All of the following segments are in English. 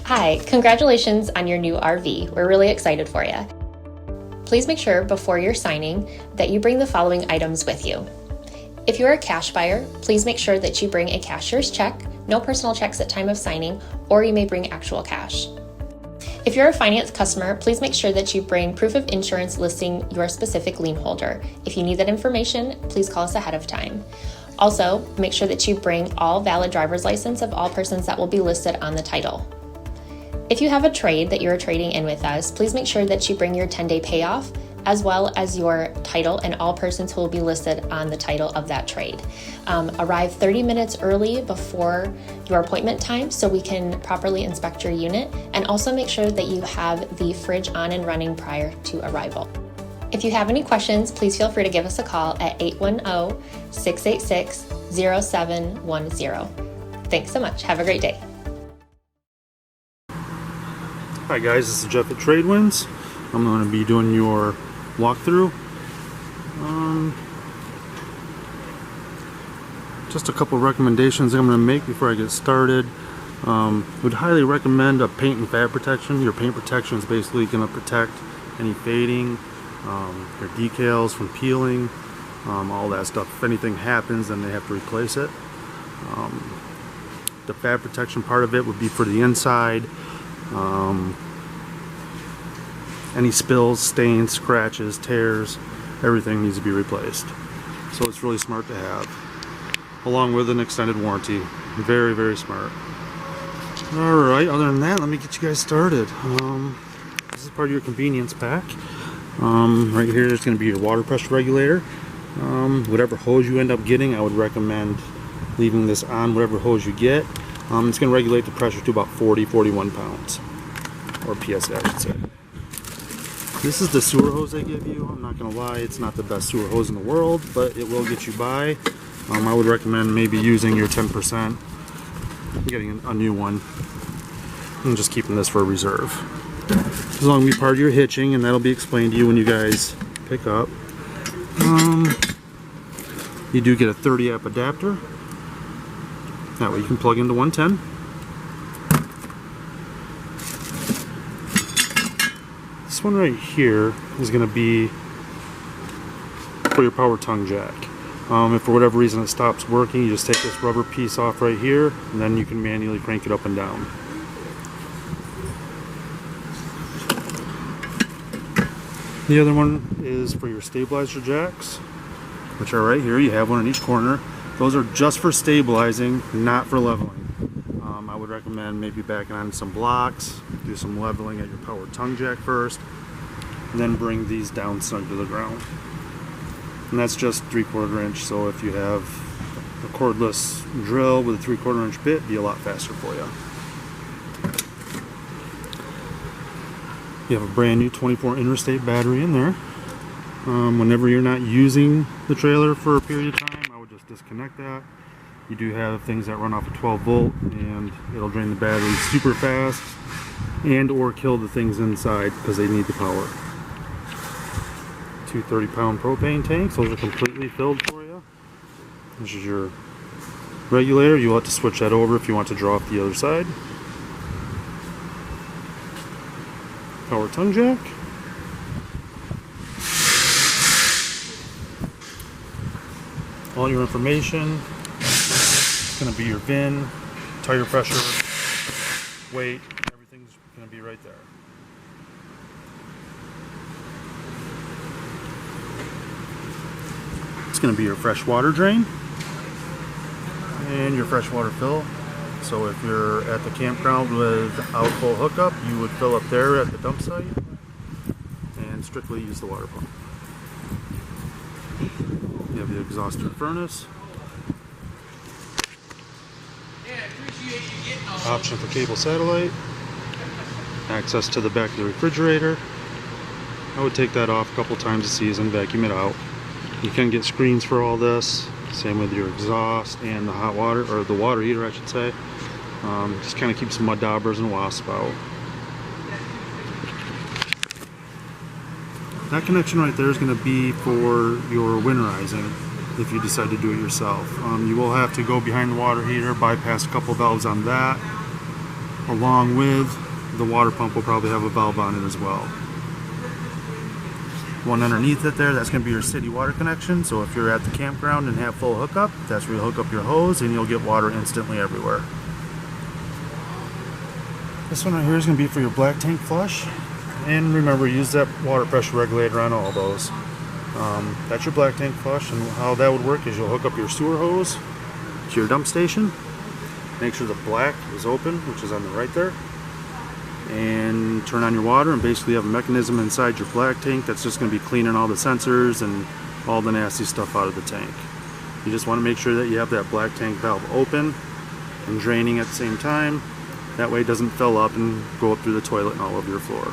Hi, congratulations on your new RV. We're really excited for you. Please make sure before you're signing that you bring the following items with you. If you're a cash buyer, please make sure that you bring a cashier's check, no personal checks at time of signing, or you may bring actual cash. If you're a finance customer, please make sure that you bring proof of insurance listing your specific lien holder. If you need that information, please call us ahead of time. Also, make sure that you bring all valid driver's license of all persons that will be listed on the title. If you have a trade that you're trading in with us, please make sure that you bring your 10-day payoff as well as your title and all persons who will be listed on the title of that trade. Arrive 30 minutes early before your appointment time so we can properly inspect your unit, and also make sure that you have the fridge on and running prior to arrival. If you have any questions, please feel free to give us a call at 810-686-0710. Thanks so much. Have a great day. Hi guys, this is Jeff at TradeWinds. I'm going to be doing your walkthrough. Just a couple recommendations I'm going to make before I get started. Would highly recommend a paint and fab protection. Your paint protection is basically going to protect any fading, your decals from peeling, all that stuff. If anything happens, then they have to replace it. The fab protection part of it would be for the inside. Any spills, stains, scratches, tears, everything needs to be replaced. So it's really smart to have, along with an extended warranty. Very, very smart. Alright, other than that, let me get you guys started. This is part of your convenience pack. Right here there's going to be your water pressure regulator. Whatever hose you end up getting, I would recommend leaving this on, whatever hose you get. It's going to regulate the pressure to about 40-41 pounds, or PSI I should say. This is the sewer hose they give you. I'm not going to lie, it's not the best sewer hose in the world, but it will get you by. I would recommend maybe using your 10%, getting a new one, and just keeping this for a reserve. As long as we part of your hitching, and that'll be explained to you when you guys pick up. You do get a 30 amp adapter. That way you can plug into 110. This one right here is going to be for your power tongue jack. If for whatever reason it stops working, you just take this rubber piece off right here, and then you can manually crank it up and down. The other one is for your stabilizer jacks, which are right here. You have one in each corner. Those are just for stabilizing, not for leveling. I would recommend maybe backing on some blocks, do some leveling at your power tongue jack first, and then bring these down snug to the ground. And that's just 3/4 inch, so if you have a cordless drill with a 3/4 inch bit, it'd be a lot faster for you. You have a brand new 24 interstate battery in there. Whenever you're not using the trailer for a period of time, I would just disconnect that. You do have things that run off a 12 volt, and it'll drain the battery super fast and or kill the things inside because they need the power. Two 30-pound propane tanks, those are completely filled for you. This is your regulator. You'll have to switch that over if you want to draw off the other side. Power tongue jack. All your information. It's going to be your VIN, tire pressure, weight, everything's going to be right there. It's going to be your fresh water drain and your fresh water fill. So if you're at the campground without full hookup, you would fill up there at the dump site and strictly use the water pump. You have the exhaust and furnace. Option for cable satellite. Access to the back of the refrigerator. I would take that off a couple times a season, vacuum it out. You can get screens for all this. Same with your exhaust and the hot water, or the water heater I should say. Just kind of keeps mud daubers and wasps out. That connection right there is going to be for your winterizing if you decide to do it yourself. You will have to go behind the water heater, bypass a couple valves on that, along with the water pump will probably have a valve on it as well. One underneath it there, that's going to be your city water connection. So if you're at the campground and have full hookup, that's where you hook up your hose and you'll get water instantly everywhere. This one right here is going to be for your black tank flush. And remember, use that water pressure regulator on all those. That's your black tank flush, and how that would work is you'll hook up your sewer hose to your dump station. Make sure the black is open, which is on the right there. And turn on your water, and basically you have a mechanism inside your black tank that's just going to be cleaning all the sensors and all the nasty stuff out of the tank. You just want to make sure that you have that black tank valve open and draining at the same time. That way it doesn't fill up and go up through the toilet and all over your floor.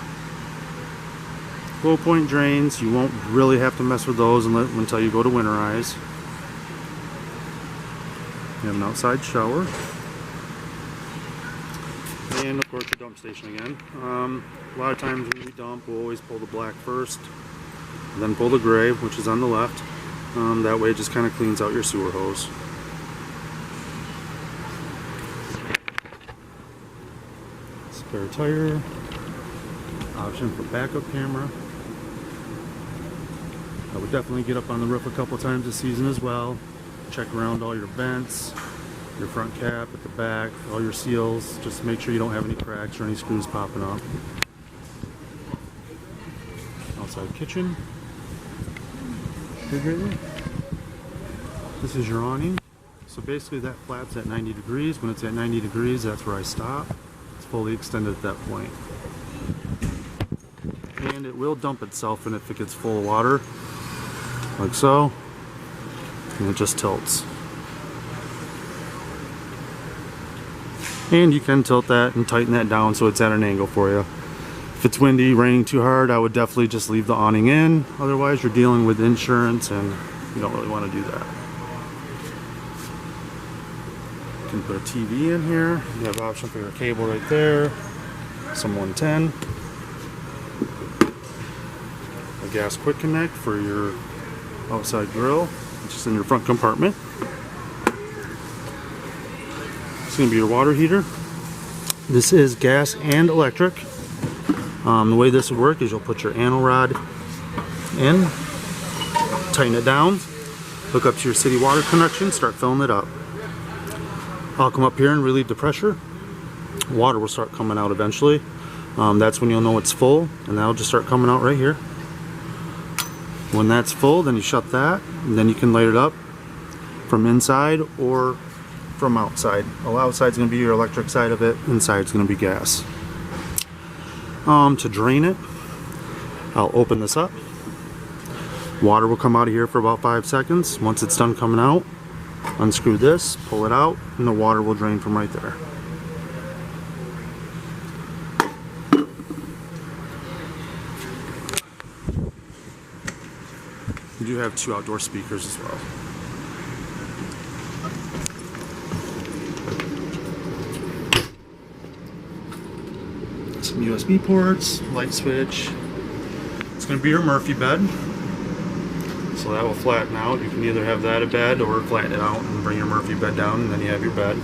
Low point drains, you won't really have to mess with those until you go to winterize. You have an outside shower. And of course your dump station again. A lot of times when we dump, we'll always pull the black first, then pull the gray, which is on the left. That way it just kind of cleans out your sewer hose. Spare tire, option for backup camera. I would definitely get up on the roof a couple times this season as well. Check around all your vents, your front cap at the back, all your seals. Just make sure you don't have any cracks or any screws popping up. Outside kitchen. Refrigerator. This is your awning. So basically that flaps at 90 degrees. When it's at 90 degrees, that's where I stop. It's fully extended at that point. And it will dump itself in if it gets full of water, like so, and it just tilts. And you can tilt that and tighten that down so it's at an angle for you. If it's windy, raining too hard, I would definitely just leave the awning in. Otherwise you're dealing with insurance and you don't really want to do that. You can put a TV in here. You have an option for your cable right there. Some 110. A gas quick connect for your outside grill, which is in your front compartment. It's going to be your water heater. This is gas and electric. The way this would work is you'll put your anal rod in, tighten it down, hook up to your city water connection, start filling it up. I'll come up here and relieve the pressure. Water will start coming out eventually. That's when you'll know it's full, and that'll just start coming out right here. When that's full, then you shut that, and then you can light it up from inside or from outside. Well, outside's going to be your electric side of it, inside's going to be gas. To drain it, I'll open this up. Water will come out of here for about 5 seconds. Once it's done coming out, unscrew this, pull it out, and the water will drain from right there. You do have 2 outdoor speakers as well. Some USB ports, light switch. It's going to be your Murphy bed. So that will flatten out. You can either have that a bed or flatten it out and bring your Murphy bed down, and then you have your bed.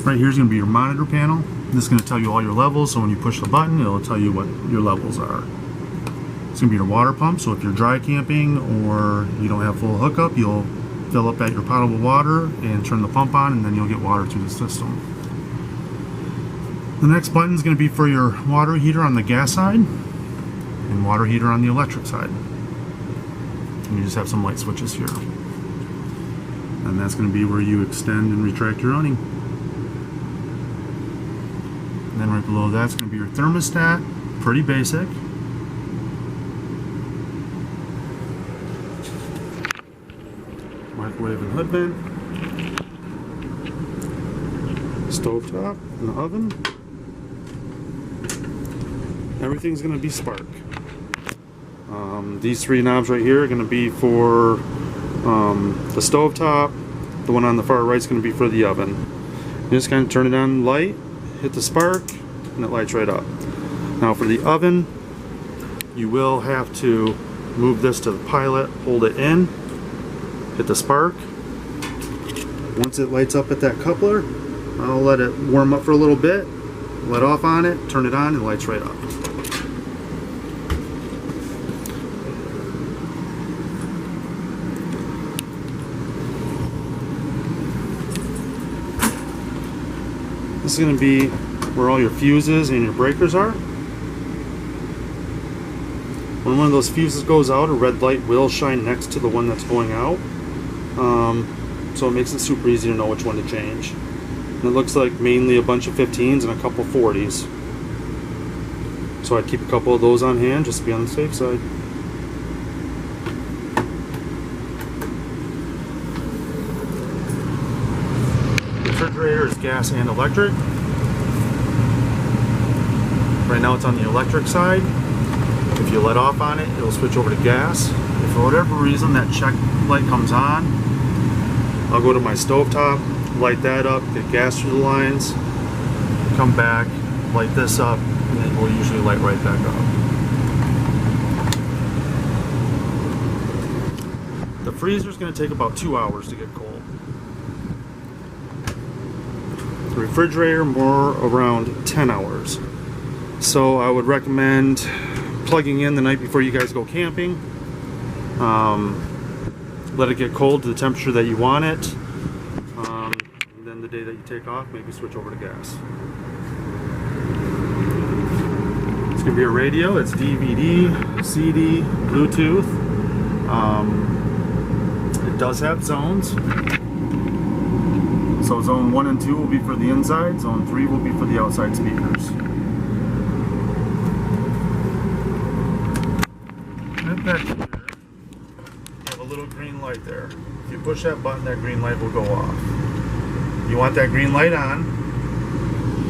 Right here is going to be your monitor panel. This is going to tell you all your levels, so when you push the button, it'll tell you what your levels are. It's going to be your water pump, so if you're dry camping or you don't have full hookup, you'll fill up at your potable water and turn the pump on, and then you'll get water through the system. The next button is going to be for your water heater on the gas side and water heater on the electric side. And you just have some light switches here. And that's going to be where you extend and retract your awning. And then right below that's going to be your thermostat, pretty basic. Microwave and hood vent. Stovetop and the oven. Everything's going to be spark. These 3 knobs right here are going to be for the stovetop. The one on the far right is going to be for the oven. You just kind of turn it on light, hit the spark, and it lights right up. Now for the oven, you will have to move this to the pilot, hold it in, hit the spark, Once it lights up at that coupler, I'll let it warm up for a little bit, let off on it, turn it on, and it lights right up. This is going to be where all your fuses and your breakers are. When one of those fuses goes out, a red light will shine next to the one that's going out. So it makes it super easy to know which one to change. And it looks like mainly a bunch of 15s and a couple 40s. So I'd keep a couple of those on hand just to be on the safe side. The refrigerator is gas and electric. Right now it's on the electric side. If you let off on it, it'll switch over to gas. If for whatever reason that check light comes on, I'll go to my stovetop, light that up, get gas through the lines, come back, light this up, and it will usually light right back up. The freezer is going to take about 2 hours to get cold. The refrigerator more around 10 hours. So I would recommend plugging in the night before you guys go camping. Let it get cold to the temperature that you want it. And then the day that you take off, maybe switch over to gas. It's going to be a radio. It's DVD, CD, Bluetooth. It does have zones. So zone 1 and 2 will be for the inside. Zone 3 will be for the outside speakers. And back here, you have a little green light there. If you push that button, that green light will go off. You want that green light on,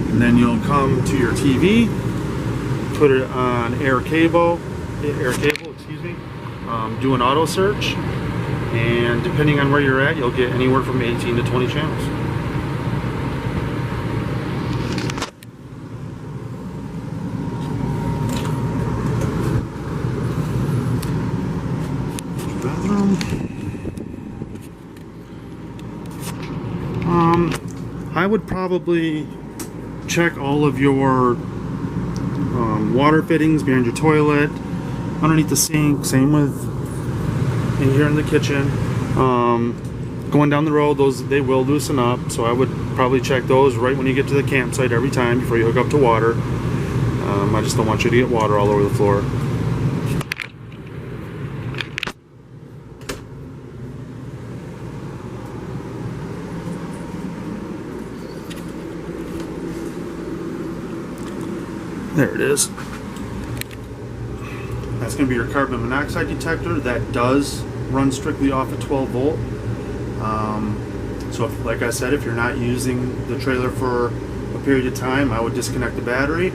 and then you'll come to your TV, put it on air cable, excuse me, do an auto search, and depending on where you're at, you'll get anywhere from 18 to 20 channels. I would probably check all of your water fittings behind your toilet, underneath the sink, same with in here in the kitchen. Going down the road, they will loosen up, so I would probably check those right when you get to the campsite every time before you hook up to water. I just don't want you to get water all over the floor. There it is. That's going to be your carbon monoxide detector. That does run strictly off a 12 volt. So if, like I said, if you're not using the trailer for a period of time, I would disconnect the battery.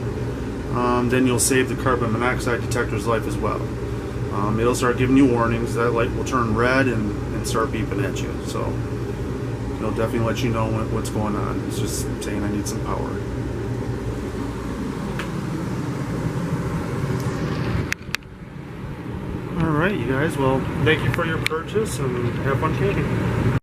Then you'll save the carbon monoxide detector's life as well. It'll start giving you warnings. That light will turn red and start beeping at you. So it'll definitely let you know what's going on. It's just saying I need some power. Alright, you guys, well, thank you for your purchase and have fun camping.